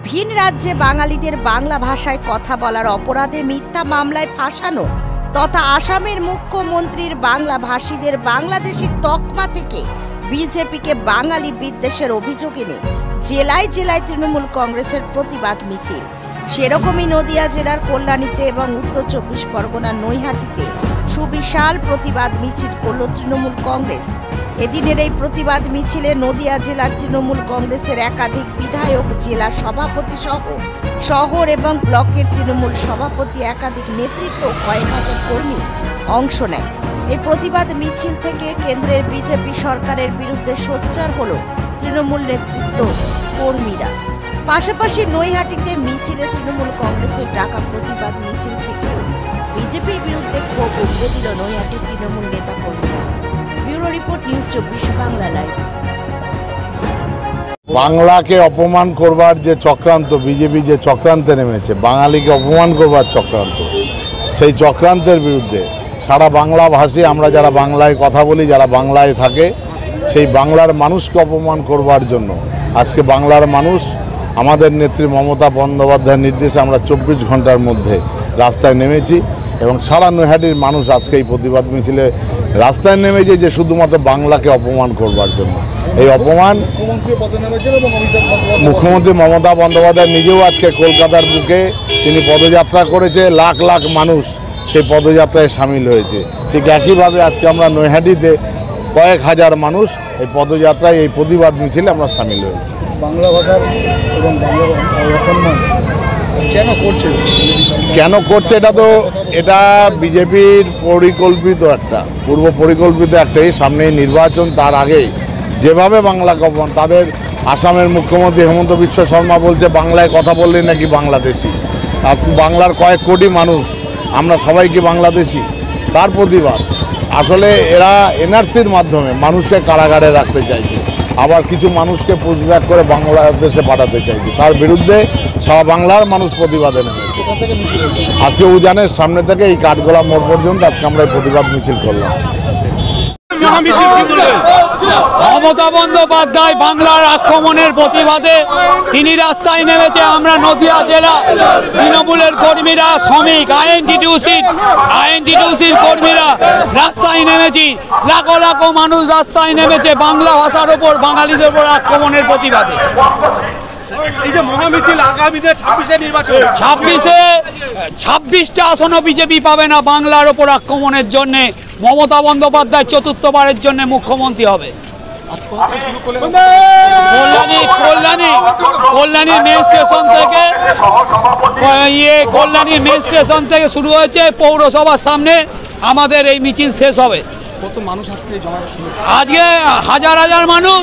ভিন রাজ্যে বাঙালিদের বাংলা ভাষায় কথা বলার অপরাধে মিথ্যা মামলায় ফাঁসানো তথা আসামের মুখ্যমন্ত্রীর বাংলা ভাষীদের বাংলাদেশি তকমা থেকে বিজেপিকে বাঙালি বিদ্বেষের অভিযোগ এনে জেলায় জেলায় তৃণমূল কংগ্রেসের প্রতিবাদ মিছিল। সেরকমই নদিয়া জেলার কল্যাণীতে এবং উত্তর 24 পরগনার নৈহাটিতে সুবিশাল প্রতিবাদ মিছিল করল তৃণমূল কংগ্রেস। এদিনের এই প্রতিবাদ মিছিলে নদিয়া জেলার তৃণমূল কংগ্রেসের একাধিক বিধায়ক, জেলা সভাপতি সহ শহর এবং ব্লকের তৃণমূল সভাপতি, একাধিক নেতৃত্ব, কয়েক হাজার কর্মী অংশ নেয়। এই প্রতিবাদ মিছিল থেকে কেন্দ্রের বিজেপি সরকারের বিরুদ্ধে সোচ্চার হল তৃণমূল নেতৃত্ব, কর্মীরা। পাশাপাশি নৈহাটিতে মিছিলে তৃণমূল কংগ্রেসের ডাকা প্রতিবাদ মিছিল থেকেও বিজেপির বিরুদ্ধে ক্ষোভ উগরে দিল নৈহাটির তৃণমূল নেতা কর্মীরা। Bureau report, news 24 Bangla live. বাংলাকে অপমান করবার যে চক্রান্ত, বিজেপি যে চক্রান্তে নেমেছে, বাঙালিকে অপমান করবার চক্রান্ত, সেই চক্রান্তের বিরুদ্ধে সারা বাংলাভাষী আমরা যারা বাংলায় কথা বলি, যারা বাংলায় থাকে, সেই বাংলার মানুষকে অপমান করবার জন্য আজকে বাংলার মানুষ আমাদের নেত্রী মমতা বন্দ্যোপাধ্যায়ের নির্দেশে আমরা 24 ঘন্টার মধ্যে রাস্তায় নেমেছি এবং সারা নৈহাটির মানুষ আজকে এই প্রতিবাদ মিছিলে রাস্তায় নেমেছে যে শুধুমাত্র বাংলাকে অপমান করবার জন্য। এই অপমান মুখ্যমন্ত্রী মমতা বন্দ্যোপাধ্যায় নিজেও আজকে কলকাতার বুকে তিনি পদযাত্রা করেছে, লাখ লাখ মানুষ সেই পদযাত্রায় সামিল হয়েছে। ঠিক একইভাবে আজকে আমরা নৈহাটিতে কয়েক হাজার মানুষ এই পদযাত্রায়, এই প্রতিবাদ মিছিলে আমরা সামিল হয়েছি। বাংলা ভাষার এবং অসম্মান কেন করছে এটা বিজেপির পরিকল্পিত একটা, পূর্ব পরিকল্পিত একটাই। সামনে নির্বাচন, তার আগেই যেভাবে বাংলাকে অপমান, তাদের আসামের মুখ্যমন্ত্রী হেমন্ত বিশ্ব শর্মা বলছে বাংলায় কথা বললে নাকি বাংলাদেশি। আজ বাংলার কয়েক কোটি মানুষ, আমরা সবাই কি বাংলাদেশি? তার প্রতিবাদ। আসলে এরা এনআরসির মাধ্যমে মানুষকে কারাগারে রাখতে চাইছে, আবার কিছু মানুষকে পুশব্যাক করে বাংলাদেশে পাঠাতে চাইছে। তার বিরুদ্ধে সারা বাংলার মানুষ প্রতিবাদে নেমেছে। আজকে উজানের সামনে থেকে এই কাঠগোলা মোড় পর্যন্ত আজকে আমরা এই প্রতিবাদ মিছিল করলাম। মমতা বন্দ্যোপাধ্যায় বাংলার আক্রমণের প্রতিবাদে তিনি রাস্তায় নেমেছে। আমরা নদিয়া জেলা তৃণমূলের কর্মীরা, শ্রমিক, আইএনটিটিউসির কর্মীরা রাস্তায় নেমেছি। লাখো লাখো মানুষ রাস্তায় নেমেছে বাংলা ভাষার ওপর, বাঙালিদের ওপর আক্রমণের প্রতিবাদে। 26টা আসনও বিজেপি পাবে না বাংলার ওপর আক্রমণের জন্য। মমতা বন্দ্যোপাধ্যায় চতুর্থবারের জন্য মুখ্যমন্ত্রী হবে। কল্যাণী মেন স্টেশন থেকে শুরু হয়েছে, পৌরসভার সামনে আমাদের এই মিছিল শেষ হবে। কত মানুষ আজকে জমা? আজকে হাজার হাজার মানুষ।